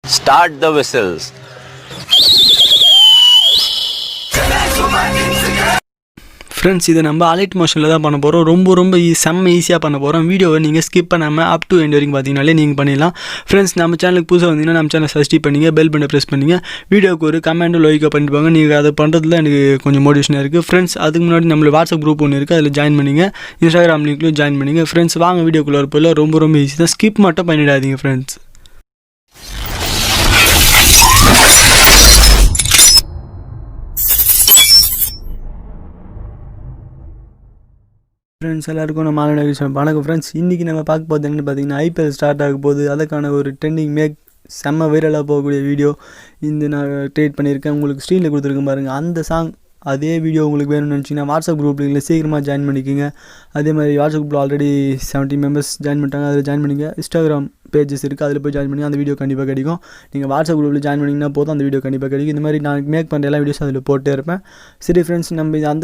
Start the whistles. Friends இதை நம்ம allied மோஷனில் தான் பண்ண போகிறோம். ரொம்ப செம்ம ஈஸியாக பண்ண போகிறோம். வீடியோவை நீங்கள் ஸ்கிப் பண்ணாமல் அப் டு எண்ட் வரைக்கும் பார்த்தீங்கனாலே நீங்கள் பண்ணிடலாம். ஃப்ரெண்ட்ஸ் நம்ம சேனலுக்கு புதுசாக வந்தீங்கன்னா நம்ம சேனல் சப்ஸ்கிரைப் பண்ணிங்க, பெல் பண்ண ப்ரெஸ் பண்ணிங்க, வீடியோக்கு ஒரு கமெண்ட்டும் லைக்காக பண்ணிட்டு போங்க. நீங்கள் அதை பண்ணுறதுல எனக்கு கொஞ்சம் மோட்டிவேஷனாக இருக்குது. ஃப்ரெண்ட்ஸ் அதுக்கு முன்னாடி நம்மளோட வாட்ஸ்அப் குரூப் ஒன்று இருக்குது, அதில் ஜாயின் பண்ணிங்க. இன்ஸ்டாகிராம் லிங்க்லையும் ஜாயின் பண்ணிங்க. ஃப்ரெண்ட்ஸ் வாங்க வீடியோக்குள்ளே வரப்போல ரொம்ப ஈஸி தான். ஸ்கிப் மட்டும் பண்ணிடாதீங்க ஃப்ரெண்ட்ஸ். ஃப்ரெண்ட்ஸ் எல்லாருக்கும் நம்ம மாலை வணக்கம் ஃப்ரெண்ட்ஸ். இன்றைக்கி நம்ம பார்க்க போகிறது என்னென்னு பார்த்தீங்கன்னா IPL ஸ்டார்ட் ஆக போகுது. அதுக்கான ஒரு ட்ரெண்டிங் செம்ம வைரலாக போகக்கூடிய வீடியோ நான் க்ரியேட் பண்ணியிருக்கேன். உங்களுக்கு ஸ்க்ரீனில் கொடுத்துருக்கேன் பாருங்கள். அந்த சாங் அதே வீடியோ உங்களுக்கு வேணும்னு நினச்சிங்கன்னா வாட்ஸ்அப் குரூப்பில் சீக்கிரமாக ஜாயின் பண்ணிக்கோங்க. அதே மாதிரி வாட்ஸ்அப் குரூப்பில் ஆல்ரெடி 70 மெம்பர்ஸ் ஜாயின் பண்ணிட்டாங்க, அதில் ஜாயின் பண்ணிங்க. இன்ஸ்டாகிராம் பேஜஸ் இருக்குது, அதில் போய் ஜாயின் பண்ணி அந்த வீடியோ கண்டிப்பாக கிடைக்கும். நீங்கள் வாட்ஸ்அப் குரூப்பில் ஜாயின் பண்ணிங்கன்னா போதும், அந்த வீடியோ கண்டிப்பாக கிடைக்கும். இந்த மாதிரி நான் மேக் பண்ணுற எல்லா வீடியோஸும் அதில் போட்டே இருப்பேன். சரி ஃப்ரெண்ட்ஸ், நம்ம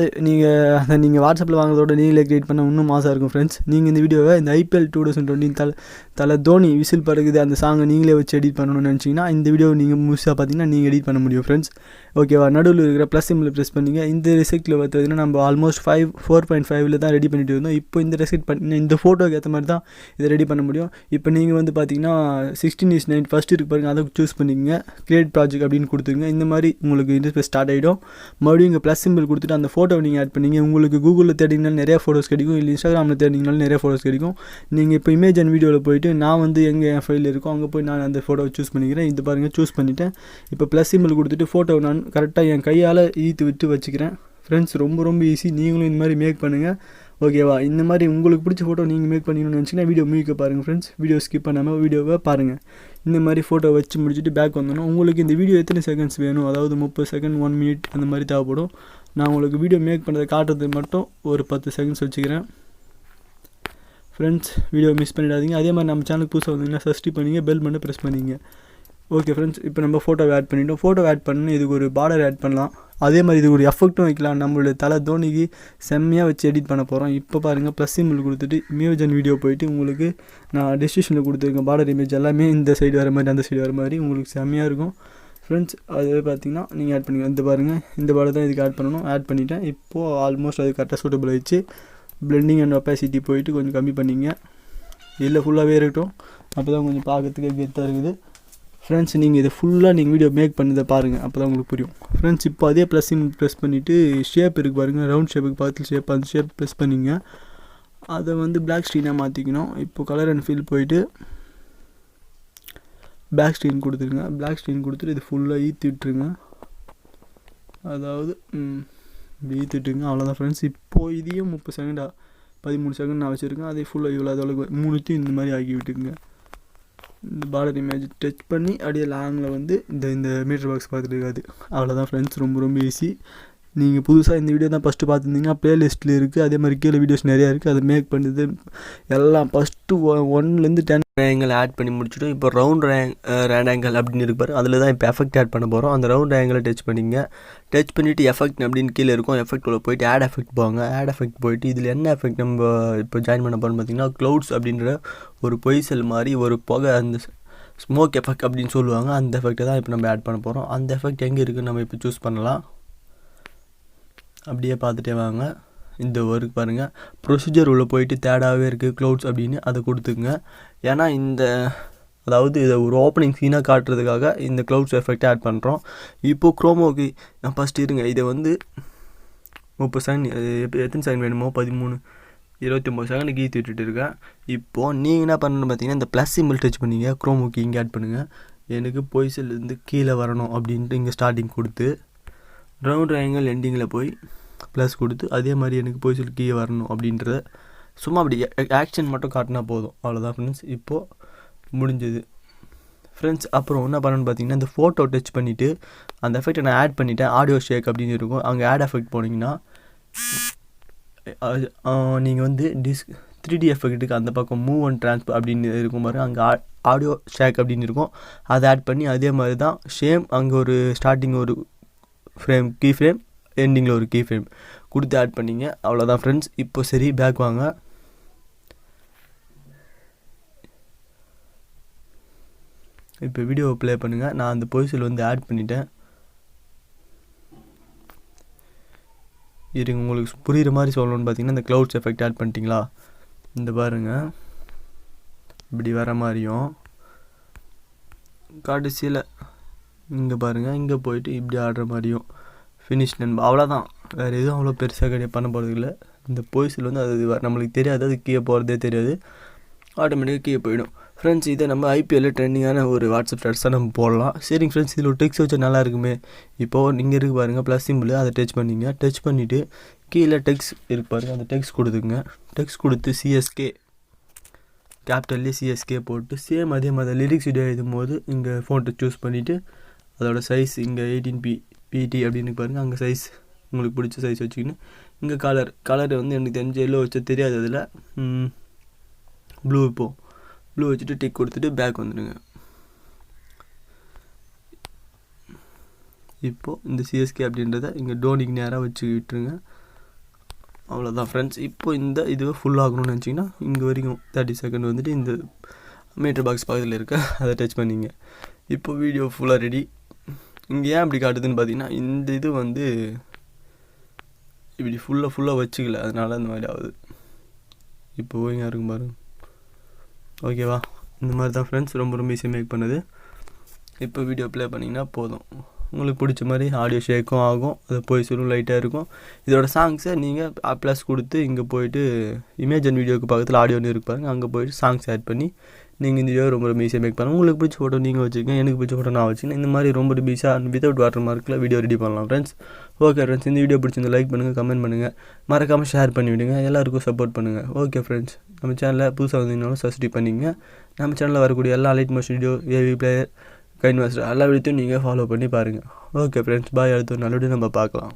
நீங்கள் வாட்ஸ்அப்பில் வாங்குறதோட நீங்களே க்ரியேட் பண்ண இன்னும் மாசாக இருக்கும் ஃப்ரெண்ட்ஸ். நீங்கள் இந்த வீடியோவை இந்த IPL 2020 தலை தோனி விசில் பறக்குது அந்த சாங்கை நீங்களே வச்சு எடிட் பண்ணணும்னு நினச்சிங்கன்னா இந்த வீடியோ நீங்கள் முழுசாக பார்த்தீங்கன்னா நீங்கள் எடிட் பண்ண முடியும் ஃப்ரெண்ட்ஸ். ஓகேவா? நடுவில் இருக்கிற ப்ளஸ் சிம்பிள் ப்ரெஸ் பண்ணிங்க. இந்த ரெசிப்ட்டில் பார்த்தீங்கன்னா நம்ம ஆல்மோஸ்ட் 4.5 தான் ரெடி பண்ணிட்டு இருந்தோம். இப்போ இந்த ரெசிப்ட் பண்ணிங்கன்னா இந்த ஃபோட்டோக்கு ஏற்ற மாதிரி தான் இதை ரெடி பண்ண முடியும். இப்போ நீங்கள் வந்து பார்த்தீங்கன்னா 16:9 ஃபஸ்ட்டு இருக்கு பாருங்கள், அதை சூஸ் பண்ணிக்கங்க. கிரியேட் ப்ராஜெக்ட் அப்படின்னு கொடுத்துருங்க. இந்த மாதிரி உங்களுக்கு இன்டர்ஃபேஸ் ஸ்டார்ட் ஆகிடும். மறுபடியும் இங்கே ப்ளஸ் சிம்பிள் கொடுத்துட்டு அந்த ஃபோட்டோவை நீங்கள் ஆட் பண்ணிங்க. உங்களுக்கு கூகுளில் தேடிங்கனாலும் நிறைய ஃபோட்டோஸ் கிடைக்கும், இல்லை இன்ஸ்டாகிராமில் தேடிங்கனாலும் நிறைய ஃபோட்டோஸ் கிடைக்கும். நீங்கள் இப்போ இமேஜ் அண்ட் வீடியோவில் போய்ட்டு நான் வந்து என் ஃபைல் இருக்கோ அங்கே போய் நான் அந்த ஃபோட்டோவை சூஸ் பண்ணிக்கிறேன். இது பாருங்கள், சூஸ் பண்ணிவிட்டேன். இப்போ ப்ளஸ் சிம்பிள் கொடுத்துட்டு ஃபோட்டோவை நான் கரெக்டாக என் கையால் ஈத்து விட்டு வச்சுக்கிறேன். ஃப்ரெண்ட்ஸ் ரொம்ப ஈஸி. நீங்களும் இந்த மாதிரி மேக் பண்ணுங்கள். ஓகேவா? இந்த மாதிரி உங்களுக்கு பிடிச்ச ஃபோட்டோ நீங்கள் மேக் பண்ணிக்கணும்னு நினச்சிங்கன்னா வீடியோ மியூக்க பாருங்கள் ஃப்ரெண்ட்ஸ். வீடியோ ஸ்கிப் பண்ணாமல் வீடியோவை பாருங்கள். இந்த மாதிரி ஃபோட்டோ வச்சு முடிச்சுட்டு பேக் வந்தோன்னா உங்களுக்கு இந்த வீடியோ எத்தனை செகண்ட்ஸ் வேணும், அதாவது 30 செகண்ட் 1 மினிட் அந்த மாதிரி தேவைப்படும். நான் உங்களுக்கு வீடியோ மேக் பண்ணுறதை காட்டுறது மட்டும் ஒரு 10 செகண்ட்ஸ் வச்சுக்கிறேன். ஃப்ரெண்ட்ஸ் வீடியோ மிஸ் பண்ணிடாதீங்க. அதே மாதிரி நம்ம சேனலுக்கு புதுசாக வந்தீங்கன்னா சப்ஸ்கிரைப் பண்ணிங்க, பெல் பண்ண ப்ரெஸ் பண்ணிங்க. ஓகே ஃப்ரெண்ட்ஸ், இப்போ நம்ம ஃபோட்டோவை ஆட் பண்ணிவிட்டோம். ஃபோட்டோ ஆட் பண்ணி இதுக்கு ஒரு பார்டர் ஆட் பண்ணலாம். அதே மாதிரி இது ஒரு எஃபெக்ட்டும் வைக்கலாம். நம்மளுடைய தலை தோனிக்கு செம்மையாக வச்சு எடிட் பண்ண போகிறோம். இப்போ பாருங்கள், ப்ளஸ் சிம்பிள் கொடுத்துட்டு இமேஜ் அண்ட் வீடியோ போயிட்டு உங்களுக்கு நான் டிஸ்கிரிப்ஷனில் கொடுத்துருக்கேன் பார்டர் இமேஜ் எல்லாமே இந்த சைடு வர மாதிரி அந்த சைடு வர மாதிரி உங்களுக்கு செம்மையாக இருக்கும் ஃப்ரெண்ட்ஸ். அது பார்த்திங்கன்னா நீங்கள் ஆட் பண்ணிக்கலாம். இந்த பாருங்கள், இந்த பார்டர் தான் இதுக்கு ஆட் பண்ணணும். ஆட் பண்ணிவிட்டேன். இப்போது ஆல்மோஸ்ட் அது கரெக்டாக சூட்டபிள் ஆகிடுச்சு. பிளெண்டிங் அண்ட் ஒப்பாசிட்டி போயிட்டு கொஞ்சம் கம்மி பண்ணிங்க. இல்லை ஃபுல்லாகவே இருக்கட்டும், அப்போ தான் கொஞ்சம் பார்க்கறதுக்கு கெத்தாக இருக்குது ஃப்ரெண்ட்ஸ். நீங்கள் இதை ஃபுல்லாக நீங்கள் வீடியோ மேக் பண்ணதை பாருங்கள், அப்போ தான் உங்களுக்கு புரியும் ஃப்ரெண்ட்ஸ். இப்போ அதே ப்ளஸ் ப்ரெஸ் பண்ணிவிட்டு ஷேப் இருக்குது பாருங்கள், ரவுண்ட் ஷேப்புக்கு பக்கத்தில் ஷேப், அந்த ஷேப் ப்ரெஸ் பண்ணிங்க. அதை வந்து பிளாக் ஸ்க்ரீனாக மாற்றிக்கணும். இப்போ கலர் அண்ட் ஃபீல் போயிட்டு பேக் ஸ்க்ரீன் கொடுத்துருங்க. பிளாக் ஸ்க்ரீன் கொடுத்துட்டு இது ஃபுல்லாக ஈத்து விட்டுருங்க. அதாவது ஈத்து விட்டுருங்க. அவ்வளோதான் ஃப்ரெண்ட்ஸ். இப்போது இதையும் 30 செகண்டாக 13 செகண்ட் நான் வச்சுருக்கேன். அதே ஃபுல்லாக இவ்வளோ அதோட 3 இந்த மாதிரி ஆக்கி விட்டுருங்க. இந்த பார்டர் இமேஜ் டச் பண்ணி அப்படியே லாங்கில் வந்து இந்த மீட்டர் பாக்ஸ் பார்த்துட்டு இருக்காது. அவ்வளோதான் ஃப்ரெண்ட்ஸ். ரொம்ப ஈஸி. நீங்கள் புதுசாக இந்த வீடியோ தான் ஃபஸ்ட்டு பார்த்துருந்தீங்கன்னா ப்ளேலிஸ்ட்டில் இருக்குது. அதே மாதிரி கீழே வீடியோஸ் நிறையா இருக்குது, அதை மேக் பண்ணுறது எல்லாம் ஃபஸ்ட்டு 1லேருந்து 10 ரேங்கிள் ஆட் பண்ணி முடிச்சுட்டோம். இப்போ ரவுண்ட் ரேண்டாங்கிள் அப்படின்னு இருப்பார், அதில் தான் இப்போ எஃபெக்ட் ஆட் பண்ண போகிறோம். அந்த ரவுண்ட் ஆங்கிளை டச் பண்ணிங்க. டச் பண்ணிவிட்டு எஃபெக்ட் அப்படின்னு கீழே இருக்கும். எஃபெக்ட்டில் போயிட்டு ஆட் எஃபெக்ட் போவாங்க. ஆட் எஃபெக்ட் போயிட்டு இதில் என்ன எஃபெக்ட் நம்ம இப்போ ஜாயின் பண்ண போகிறோம்னு பார்த்தீங்கன்னா க்ளவுட்ஸ் அப்படின்ற ஒரு பொய்சல் மாதிரி ஒரு புகை, அந்த ஸ்மோக் எஃபெக்ட் அப்படின்னு சொல்லுவாங்க. அந்த எஃபெக்ட்டை தான் இப்போ நம்ம ஆட் பண்ண போகிறோம். அந்த எஃபெக்ட் எங்கே இருக்குதுன்னு நம்ம இப்போ சூஸ் பண்ணலாம். அப்படியே பார்த்துட்டே வாங்க. இந்த ஒர்க் பாருங்கள், ப்ரொசீஜர் உள்ளே போயிட்டு தேடாகவே இருக்குது க்ளவுட்ஸ் அப்படின்னு அதை கொடுத்துக்குங்க. ஏன்னா அதாவது இதை ஒரு ஓப்பனிங் சீனாக காட்டுறதுக்காக இந்த க்ளவுட்ஸ் எஃபெக்ட் ஆட் பண்ணுறோம். இப்போது க்ரோமோக்கு நான் ஃபஸ்ட்டு இருங்க, இதை வந்து 30 செகண்ட் எத்தனை செகண்ட் வேணுமோ 13 29 செகண்டுக்கு ஈத்து விட்டுட்டு இருக்கேன். இப்போது நீங்கள் என்ன பண்ணணும்னு பார்த்தீங்கன்னா இந்த ப்ளஸ் சிம்பிள் டச் பண்ணிங்க, க்ரோமோக்கு இங்கே ஆட் பண்ணுங்கள். எனக்கு பொய்சல்லேருந்து கீழே வரணும் அப்படின்ட்டு இங்கே ஸ்டார்டிங் கொடுத்து ரவுண்ட் ஆங்கிள் எண்டிங்கில் போய் ப்ளஸ் கொடுத்து அதே மாதிரி எனக்கு பொய்சல் கீழே வரணும் அப்படின்றத சும்மா அப்படி ஆக்ஷன் மட்டும் காட்டினா போதும். அவ்வளோதான் ஃப்ரெண்ட்ஸ். இப்போது முடிஞ்சது ஃப்ரெண்ட்ஸ். அப்புறம் என்ன பண்ணணும்னு பார்த்தீங்கன்னா இந்த ஃபோட்டோ டச் பண்ணிவிட்டு அந்த எஃபெக்ட்டை நான் ஆட் பண்ணிவிட்டேன். ஆடியோ ஷேக் அப்படின்னு இருக்கும். அங்கே ஆட் எஃபெக்ட் போனீங்கன்னா நீங்கள் வந்து 3D எஃபெக்ட்டுக்கு அந்த பக்கம் மூவ் அண்ட் ட்ரான்ஸ்ஃபர் அப்படின்னு இருக்கும் பாருங்கள், அங்கே ஆடியோ ஷேக் அப்படின்னு இருக்கும். அதை ஆட் பண்ணி அதே மாதிரி தான் சேம் அங்கே ஒரு ஸ்டார்டிங் ஒரு கீ ஃப்ரேம், எண்டிங்கில் ஒரு கீ ஃப்ரேம் கொடுத்து ஆட் பண்ணிங்க. அவ்வளோதான் ஃப்ரெண்ட்ஸ். இப்போ சரி பேக் வாங்க. இப்போ வீடியோவை ப்ளே பண்ணுங்கள். நான் அந்த பொசிஷனில் வந்து ஆட் பண்ணிட்டேன். இருங்க, உங்களுக்கு புரிகிற மாதிரி சொல்லணும்னு பார்த்தீங்கன்னா இந்த க்ளவுட்ஸ் எஃபெக்ட் ஆட் பண்ணிட்டீங்களா, இந்த பாருங்கள் இப்படி வர மாதிரியும் கடைசியில் இங்கே பாருங்கள் இங்கே போயிட்டு இப்படி ஆடுற மாதிரியும் ஃபினிஷ் நண்பா. அவ்வளோதான், வேறு எதுவும் அவ்வளோ பெருசாக கிடையாது, பண்ண போகிறது இல்லை. இந்த பொசிஷனில் வந்து அது நம்மளுக்கு தெரியாது, அது கீழே போகிறதே தெரியாது, ஆட்டோமேட்டிக்காக கீழே போயிடும். ஃப்ரெண்ட்ஸ் இதை நம்ம ஐபிஎல்ல ட்ரெண்டிங்கான ஒரு வாட்ஸ்அப் ஸ்டேட்டஸாக நம்ம போடலாம். சரிங்க ஃப்ரெண்ட்ஸ், இதில் ஒரு டெக்ஸ்ட் வச்சா நல்லா இருக்குமே. இப்போது நீங்கள் இருக்கு பாருங்கள் ப்ளஸ் சிம்பிள், அதை டச் பண்ணிங்க. டச் பண்ணிவிட்டு கீழே டெக்ஸ்ட் இருக்கு பாருங்கள், அந்த டெக்ஸ்ட் கொடுத்துங்க. டெக்ஸ்ட் கொடுத்து சிஎஸ்கே கேபிட்டல்லே சிஎஸ்கே போட்டு சேம் அதே மாதிரி லிரிக்ஸ் வீடியோ எழுதும் போது இங்கே ஃபோன்ட்டை சூஸ் பண்ணிவிட்டு அதோடய சைஸ் இங்கே 18 பிடி அப்படின்னு பாருங்கள், அங்கே சைஸ் உங்களுக்கு பிடிச்ச சைஸ் வச்சுக்கின்னு இங்கே கலர் வந்து எனக்கு தெரிஞ்ச எல்லோ வச்சா தெரியாது, அதில் ப்ளூ ப்ளூ வச்சுட்டு டிக் கொடுத்துட்டு பேக் வந்துடுங்க. இப்போது இந்த சிஎஸ்கே அப்படின்றத இங்கே டோனிக்கு நேராக வச்சு விட்டுருங்க. அவ்வளோதான் ஃப்ரெண்ட்ஸ். இப்போ இந்த இதுவை ஃபுல் ஆகணும்னு நினச்சிங்கன்னா இங்கே வரைக்கும் 30 செகண்ட் வந்துட்டு இந்த மீட்டர் பாக்ஸ் பக்கத்தில் இருக்க அதை டச் பண்ணிங்க. இப்போ வீடியோ ஃபுல்லாக ரெடி. இங்கே ஏன் அப்படி காட்டுதுன்னு பார்த்தீங்கன்னா இந்த இது வந்து இப்படி ஃபுல்லாக வச்சுக்கல, அதனால அந்த மாதிரி ஆகுது. இப்போ போய்ங்க இருக்கும் பாருங்க. ஓகேவா, இந்த மாதிரி தான் ஃப்ரெண்ட்ஸ், ரொம்ப ஈஸியாக மேக் பண்ணுது. இப்போ வீடியோ ப்ளே பண்ணிங்கன்னா போதும், உங்களுக்கு பிடிச்ச மாதிரி ஆடியோ ஷேக்கும் ஆகும், அது போய் சொல்லும் லைட்டாக இருக்கும். இதோட சாங்ஸை நீங்கள் ப்ளஸ் கொடுத்து இங்கே போயிட்டு இமேஜ் அண்ட் வீடியோக்கு பக்கத்தில் ஆடியோன்னு இருக்கு பாருங்கள், அங்கே போய்ட்டு சாங்ஸ் ஆட் பண்ணி நீங்கள் இந்த வீடியோ ரொம்ப ஈஸியாக மேக் பண்ணலாம். உங்களுக்கு பிடிச்ச ஃபோட்டோ நீங்கள் வச்சுக்கோங்க, எனக்கு பிடிச்ச ஃபோட்டோ நான் வச்சுக்கேன். இந்த மாதிரி ரொம்ப ஈஸியாக வித்தவுட் வாட்டர் மார்க்கில் வீடியோ ரெடி பண்ணலாம் ஃப்ரெண்ட்ஸ். ஓகே ஃப்ரெண்ட்ஸ், இந்த வீடியோ பிடிச்சிருந்தா லைக் பண்ணுங்கள், கமெண்ட் பண்ணுங்கள், மறக்காமல் ஷேர் பண்ணி விடுங்க, எல்லாருக்கும் சப்போர்ட் பண்ணுங்கள். ஓகே ஃப்ரெண்ட்ஸ், நம்ம சேனலில் புதுசாக வந்தீங்கன்னாலும் சப்ஸ்கிரைப் பண்ணிங்க. நம்ம சேனலில் வரக்கூடிய எல்லா allied motion video, AV player, KineMaster எல்லா வீடியோத்தையும் நீங்கள் ஃபாலோ பண்ணி பாருங்கள். ஓகே ஃப்ரெண்ட்ஸ், பாய். அடுத்த ஒரு நல்ல வீடியோ நம்ம பார்க்கலாம்.